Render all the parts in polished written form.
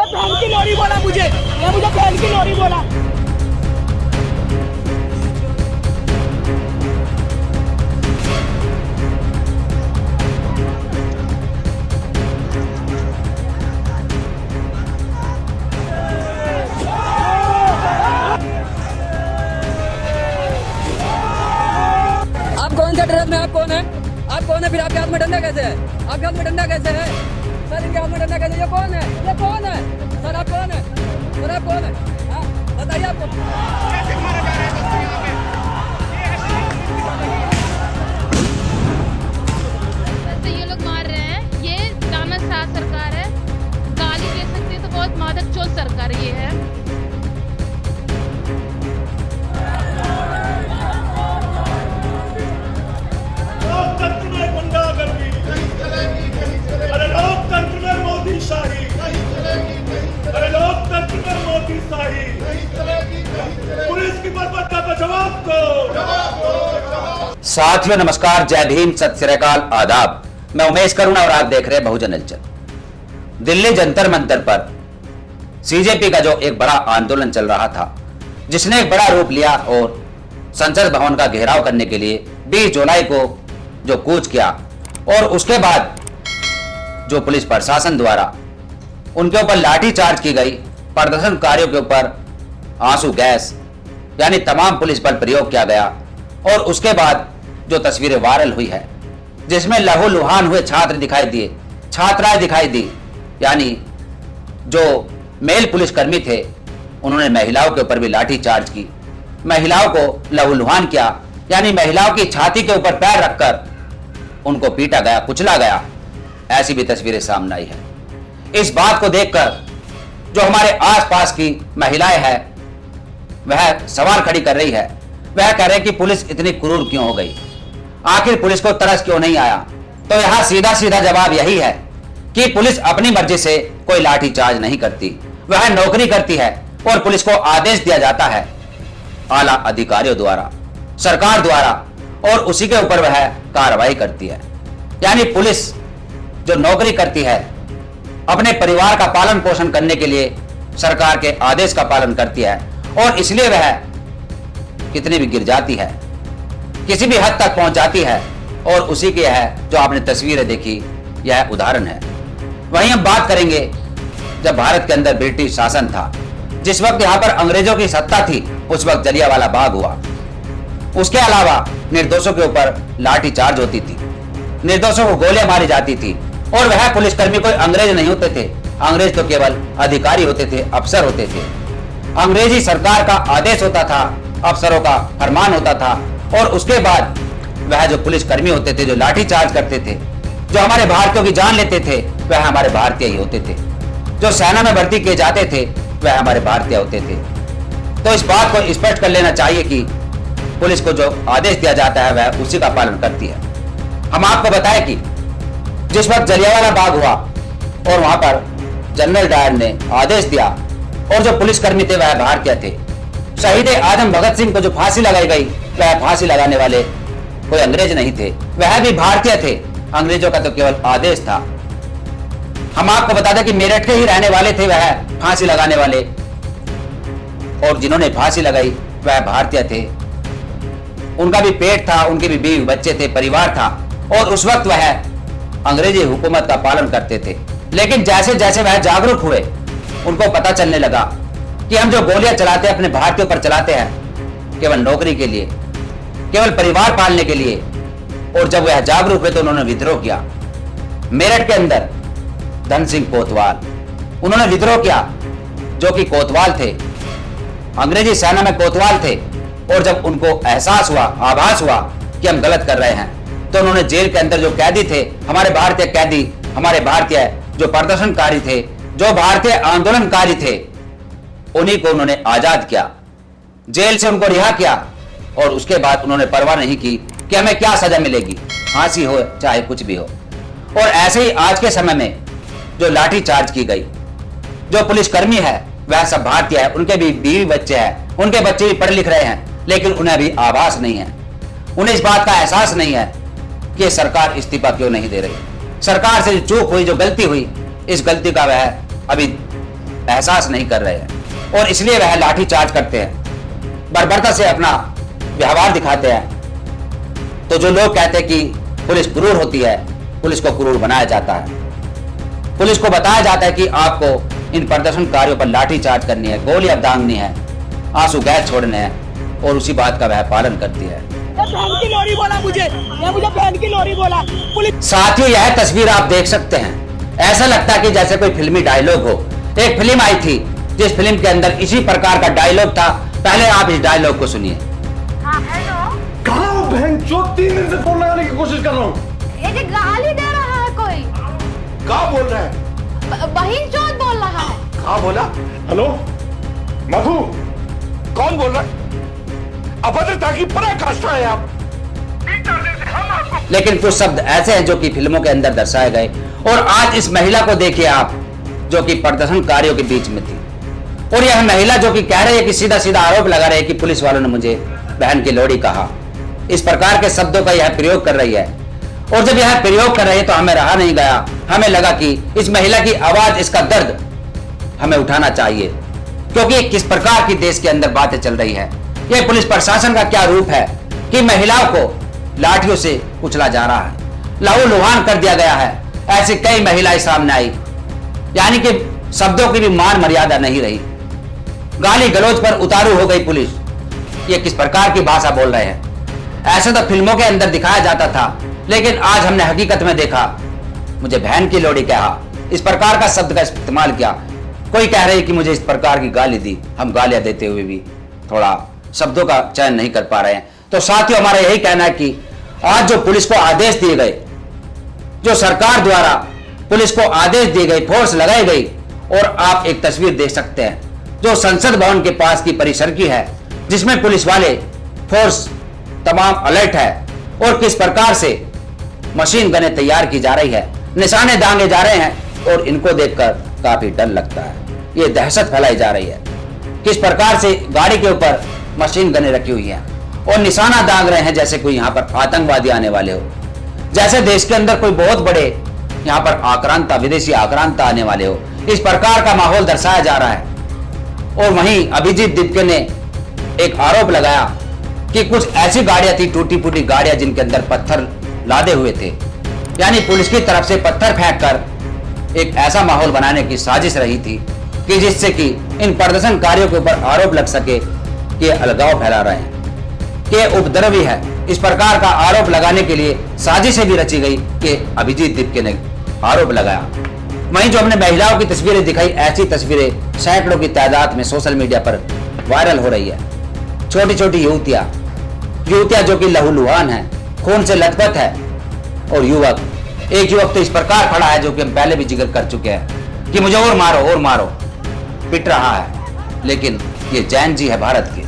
बहन की लोरी बोला मुझे, ये मुझे बहन की लोरी बोला। आप कौन सा ड्रेस में, आप कौन है? आप कौन है? फिर आपके हाथ में डंडा कैसे है? आपके हाथ में डंडा कैसे है? सर इनके हाथ में डंडा कैसे? ये कौन है? ये कौन है? सर आप कौन है? सर आप कौन है? हाँ बताइए आपको। वैसे ये लोग मार रहे हैं, ये तानाशाह सरकार है, गाली दे सकते हैं तो बहुत मादक चोर सरकार ये है। लोकतंत्र में गुंडागर्दी नहीं चलेगी, अरे लोकतंत्र में मोदी शाही नहीं चलेगी, अरे लोकतंत्र में मोदी शाही नहीं चलेगी, पुलिस की बर्बरता का जवाब दो। साथियों नमस्कार, जय भीम, सत श्री अकाल, आदाब। मैं उमेश करुणा और आप देख रहे हैं बहुजन हलचल। दिल्ली जंतर मंतर पर सीजेपी का जो एक बड़ा आंदोलन चल रहा था, जिसने एक बड़ा रूप लिया और संसद भवन का घेराव करने के लिए 20 जुलाई को जो कूच किया, और उसके बाद जो पुलिस प्रशासन द्वारा उनके ऊपर लाठी चार्ज की गई, प्रदर्शनकारियों के ऊपर आंसू गैस यानी तमाम पुलिस बल प्रयोग किया गया, और उसके बाद जो तस्वीरें वायरल हुई है जिसमें लहूलुहान हुए छात्र दिखाई दिए, छात्राएं दिखाई दी, यानी जो मेल पुलिसकर्मी थे उन्होंने महिलाओं के ऊपर भी लाठी चार्ज की, महिलाओं को लहूलुहान किया, यानी महिलाओं की छाती के ऊपर पैर रखकर उनको पीटा गया, कुचला गया। ऐसी भी तस्वीरें सामने आई है। इस बात को देखकर जो हमारे आसपास की महिलाएं हैं वह सवाल खड़ी कर रही है, वह कह रहे हैं कि पुलिस इतनी क्रूर क्यों हो गई, आखिर पुलिस को तरस क्यों नहीं आया। तो यहां सीधा सीधा जवाब यही है कि पुलिस अपनी मर्जी से कोई लाठी चार्ज नहीं करती, वह नौकरी करती है और पुलिस को आदेश दिया जाता है आला अधिकारियों द्वारा, सरकार द्वारा, और उसी के ऊपर वह कार्रवाई करती है। यानी पुलिस जो नौकरी करती है अपने परिवार का पालन पोषण करने के लिए सरकार के आदेश का पालन करती है, और इसलिए वह कितनी भी गिर जाती है, किसी भी हद तक पहुंच जाती है, और उसी की है जो आपने तस्वीरें देखी, यह उदाहरण है। वहीं हम बात करेंगे जब भारत के अंदर ब्रिटिश शासन था, जिस वक्त यहां पर अंग्रेजों की सत्ता थी, उस वक्त जलियांवाला बाग हुआ। उसके अलावा निर्दोषों के ऊपर लाठी चार्ज होती थी, निर्दोषों को गोलियां मारी जाती थी, और वह पुलिसकर्मी कोई अंग्रेज नहीं होते थे, अंग्रेज तो केवल अधिकारी होते थे, अफसर होते थे। अंग्रेजी सरकार का आदेश होता था, अफसरों का फरमान होता था, और उसके बाद वह जो पुलिसकर्मी होते थे जो लाठी चार्ज करते थे, जो हमारे भारतीयों की जान लेते थे, वह हमारे भारतीय ही होते थे। जो सेना में भर्ती किए जाते थे वह हमारे भारतीय होते थे। तो इस बात को स्पष्ट कर लेना चाहिए कि पुलिस को जो आदेश दिया जाता है वह उसी का पालन करती है। हम आपको बताएं कि जिस वक्त जलियांवाला बाग हुआ और वहां पर जनरल डायर ने आदेश दिया, और जो पुलिसकर्मी थे वह भारतीय थे। शहीद आजम भगत सिंह को जो फांसी लगाई गई, वह फांसी लगाने वाले कोई अंग्रेज नहीं थे, वह भी भारतीय थे। अंग्रेजों का तो केवल आदेश था। हम आपको बता दें कि मेरठ के ही रहने वाले थे वह फांसी लगाने वाले, और जिन्होंने फांसी लगाई वह भारतीय थे। उनका भी पेट था, उनके भी बीवी बच्चे थे, परिवार था, और उस वक्त वह अंग्रेजी हुकूमत का पालन करते थे। लेकिन जैसे जैसे वह जागरूक हुए, उनको पता चलने लगा कि हम जो गोलियां चलाते हैं अपने भारतीयों पर चलाते हैं केवल नौकरी के लिए, केवल परिवार पालने के लिए। और जब वह जागरूक हुए तो उन्होंने विद्रोह किया। मेरठ के अंदर धन सिंह कोतवाल, उन्होंने विद्रोह किया, जो कि कोतवाल थे, अंग्रेजी सेना में कोतवाल थे। और जब उनको एहसास हुआ, आभास हुआ कि हम गलत कर रहे हैं, तो उन्होंने जेल के अंदर जो कैदी थे, हमारे भारतीय कैदी, हमारे भारतीय जो प्रदर्शनकारी थे, जो भारतीय आंदोलनकारी थे, उन्हीं को उन्होंने आजाद किया, जेल से उनको रिहा किया। और उसके बाद उन्होंने परवाह नहीं की कि हमें क्या सजा मिलेगी, फांसी हो चाहे कुछ भी हो। और ऐसे ही आज के समय में जो लाठी चार्ज की गई, जो पुलिसकर्मी है वह सब भारतीय है, उनके भी बीवी बच्चे हैं, उनके बच्चे भी पढ़ लिख रहे हैं, लेकिन उन्हें अभी आभास नहीं है, उन्हें इस बात का एहसास नहीं है कि सरकार इस्तीफा क्यों नहीं दे रही। सरकार से जो चूक हुई, जो गलती हुई, इस गलती का वह अभी एहसास नहीं कर रहे हैं और इसलिए वह लाठी चार्ज करते हैं, बर्बरता से अपना व्यवहार दिखाते हैं। तो जो लोग कहते हैं कि पुलिस क्रूर होती है, पुलिस को क्रूर बनाया जाता है। पुलिस को बताया जाता है कि आपको इन प्रदर्शनकारियों पर लाठी चार्ज करनी है, गोलियां दागनी है, आंसू गैस छोड़ने हैं और उसी बात का वह पालन करती है। बहन की लोरी बोला मुझे, या मुझे बहन की लोरी बोला। पुलिस साथियों, यह तस्वीर आप देख सकते हैं, ऐसा लगता है कि जैसे कोई फिल्मी डायलॉग हो। एक फिल्म आई थी जिस फिल्म के अंदर इसी प्रकार का डायलॉग था। पहले आप इस डायलॉग को सुनिए। हाँ हेलो, कहाँ हो बहन? 3 दिन से फोन लगाने की कोशिश कर रहा हूँ। ये गाली दे रहा है कोई, कहाँ बोल रहा है? बहिन चोद बोल रहा है। कहाँ बोला? हेलो मधु, कौन बोल रहा है? अभद्रता की पराकाष्ठा है आप। लेकिन कुछ शब्द ऐसे हैं जो कि फिल्मों के अंदर दर्शाए गए। और आज इस महिला को देखिए आप, जो कि प्रदर्शनकारियों के बीच में थी, और यह महिला जो कि कह रही है कि सीधा सीधा आरोप लगा रही है कि पुलिस वालों ने मुझे बहन की लोड़ी कहा। इस प्रकार के शब्दों का यह प्रयोग कर रही है। और जब यह प्रयोग कर रही है तो हमें रहा नहीं गया, हमें लगा कि इस महिला की आवाज, इसका दर्द हमें उठाना चाहिए, क्योंकि किस प्रकार की देश के अंदर बातें चल रही है। यह पुलिस प्रशासन का क्या रूप है कि महिलाओं को लाठियों से कुचला जा रहा है, लहूलुहान कर दिया गया है। ऐसी कई महिलाएं सामने आई, यानी कि शब्दों की भी मान मर्यादा नहीं रही। गाली गलौज पर उतारू हो गई पुलिस। ये किस प्रकार की भाषा बोल रहे हैं? ऐसे तो फिल्मों के अंदर दिखाया जाता था, लेकिन आज हमने हकीकत में देखा। मुझे बहन की लोड़ी कहा, इस प्रकार का शब्द का इस्तेमाल किया। कोई कह रही कि मुझे इस प्रकार की गाली दी। हम गालियां देते हुए भी थोड़ा शब्दों का चयन नहीं कर पा रहे हैं। तो साथियों, हमारा यही कहना है कि आज जो पुलिस को आदेश दिए गए, जो सरकार द्वारा पुलिस को आदेश दिए गए, फोर्स लगाई गई, और आप एक तस्वीर देख सकते हैं जो संसद भवन के पास की परिसर की है, जिसमें पुलिस वाले फोर्स तमाम अलर्ट है और किस प्रकार से मशीन गनें तैयार की जा रही है, निशाने दागे जा रहे हैं, और इनको देखकर काफी डर लगता है। ये दहशत फैलाई जा रही है। किस प्रकार से गाड़ी के ऊपर मशीन गनें रखी हुई हैं और निशाना दाग रहे हैं, जैसे कोई यहाँ पर आतंकवादी आने वाले हो, जैसे देश के अंदर कोई बहुत बड़े यहाँ पर आक्रांता, विदेशी आक्रांता आने वाले हो। इस प्रकार का माहौल दर्शाया जा रहा है। और वहीं अभिजीत दीपके ने एक आरोप लगाया कि कुछ ऐसी गाड़ियां थी, टूटी फूटी गाड़ियां, जिनके अंदर पत्थर लादे हुए थे, यानी पुलिस की तरफ से पत्थर फेंककर एक ऐसा माहौल बनाने की साजिश रही थी कि जिससे कि इन प्रदर्शनकारियों के ऊपर आरोप लग सके कि अलगाव फैला रहे हैं, कि उपद्रवी है। इस प्रकार का आरोप लगाने के लिए साजिशें भी रची गई कि अभिजीत दीपके ने आरोप लगाया। वहीं जो हमने महिलाओं की तस्वीरें दिखाई, ऐसी तस्वीरें सैकड़ों की तादाद में सोशल मीडिया पर वायरल हो रही है। छोटी छोटी युवतियां जो कि लहूलुहान है, खून से लथपथ है, और युवक, एक युवक तो इस प्रकार खड़ा है जो कि हम पहले भी जिक्र कर चुके हैं कि मुझे और मारो, पिट रहा है। लेकिन ये जैन जी है भारत के,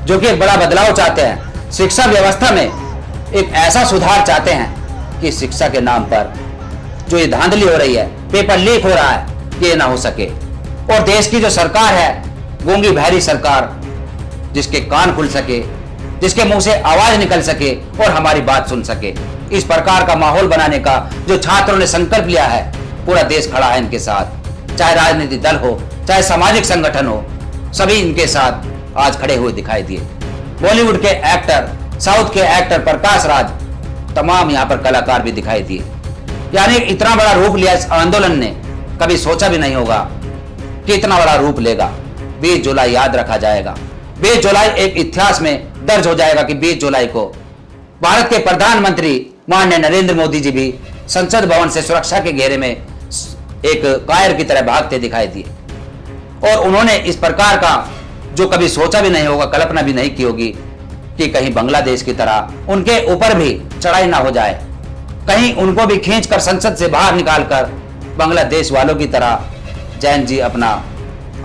जो कि एक बड़ा बदलाव चाहते हैं। शिक्षा व्यवस्था में एक ऐसा सुधार चाहते हैं कि शिक्षा के नाम पर जो ये धांधली हो रही है, पेपर लीक हो रहा है, ये ना हो सके। और देश की जो सरकार है, गूंगी बहरी सरकार, जिसके कान खुल सके, जिसके मुंह से आवाज निकल सके और हमारी बात सुन सके, इस प्रकार का माहौल बनाने का जो छात्रों ने संकल्प लिया है, पूरा देश खड़ा है इनके साथ। चाहे राजनीतिक दल हो, चाहे सामाजिक संगठन हो, सभी इनके साथ आज खड़े हुए दिखाई दिए। बॉलीवुड के एक्टर, साउथ के एक्टर प्रकाश राज, तमाम यहाँ पर कलाकार भी दिखाई दिए। यानी इतना बड़ा रूप लिया इस आंदोलन ने, कभी सोचा भी नहीं होगा कि इतना बड़ा रूप लेगा। 20 जुलाई याद रखा जाएगा। 20 जुलाई एक इतिहास में दर्ज हो जाएगा कि 20 जुलाई को भारत के प्रधानमंत्री माननीय नरेंद्र मोदी जी भी संसद भवन से सुरक्षा के घेरे में एक कायर की तरह भागते दिखाई दिए। और उन्होंने इस प्रकार का जो कभी सोचा भी नहीं होगा, कल्पना भी नहीं की होगी कि कहीं बांग्लादेश की तरह उनके ऊपर भी चढ़ाई ना हो जाए, कहीं उनको भी खींचकर संसद से बाहर निकालकर बांग्लादेश वालों की तरह जैन जी अपना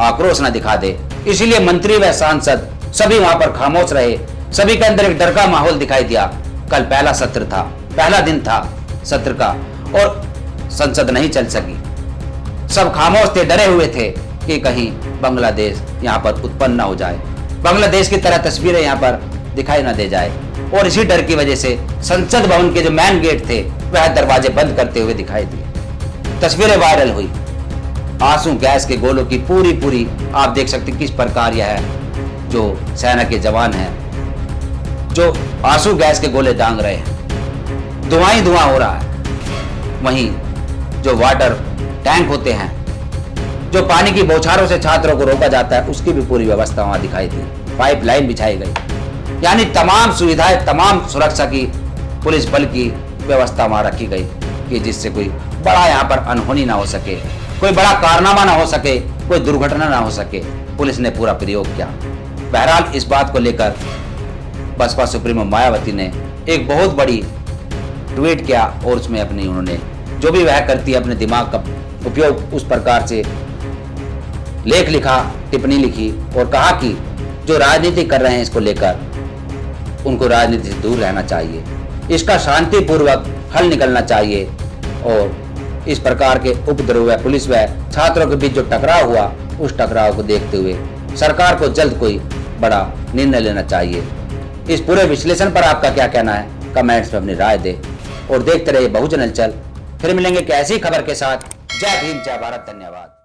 आक्रोश न दिखा दे। इसीलिए मंत्री व सांसद सभी वहां पर खामोश रहे। सभी के अंदर एक डर का माहौल दिखाई दिया। कल पहला सत्र था, पहला दिन था सत्र का, और संसद नहीं चल सकी। सब खामोश थे, डरे हुए थे कि कहीं बांग्लादेश यहाँ पर उत्पन्न न हो जाए, बांग्लादेश की तरह तस्वीरें यहाँ पर दिखाई न दे जाए। और इसी डर की वजह से संसद भवन के जो मेन गेट थे, वह दरवाजे बंद करते हुए दिखाई दिए। तस्वीरें वायरल हुई। आंसू गैस के गोलों की पूरी आप देख सकते किस प्रकार यह है जो सेना के जवान हैं जो आंसू गैस के गोले दांग रहे हैं, धुआं ही धुआं हो रहा है। वहीं जो वाटर टैंक होते हैं, जो पानी की बौछारों से छात्रों को रोका जाता है, उसकी भी पूरी व्यवस्था वहां दिखाई दी, पाइपलाइन बिछाई गई, यानी तमाम सुविधाएं, तमाम सुरक्षा की पुलिस बल की व्यवस्था वहां रखी गई कि जिससे कोई बड़ा यहाँ पर अनहोनी ना हो सके, कोई बड़ा कारनामा ना हो सके, कोई दुर्घटना ना हो सके। पुलिस ने पूरा प्रयोग किया। बहरहाल इस बात को लेकर बसपा सुप्रीमो मायावती ने एक बहुत बड़ी ट्वीट किया और उसमें अपनी उन्होंने जो भी वह करती है अपने दिमाग का उपयोग उस प्रकार से लेख लिखा, टिप्पणी लिखी और कहा कि जो राजनीति कर रहे हैं इसको लेकर उनको राजनीति से दूर रहना चाहिए, इसका शांतिपूर्वक हल निकलना चाहिए और इस प्रकार के उपद्रव व पुलिस व छात्रों के बीच जो टकराव हुआ उस टकराव को देखते हुए सरकार को जल्द कोई बड़ा निर्णय लेना चाहिए। इस पूरे विश्लेषण पर आपका क्या कहना है, कमेंट्स में अपनी राय दें और देखते रहिए बहुजन हलचल। फिर मिलेंगे एक ऐसी खबर के साथ। जय भीम, जय भारत, धन्यवाद।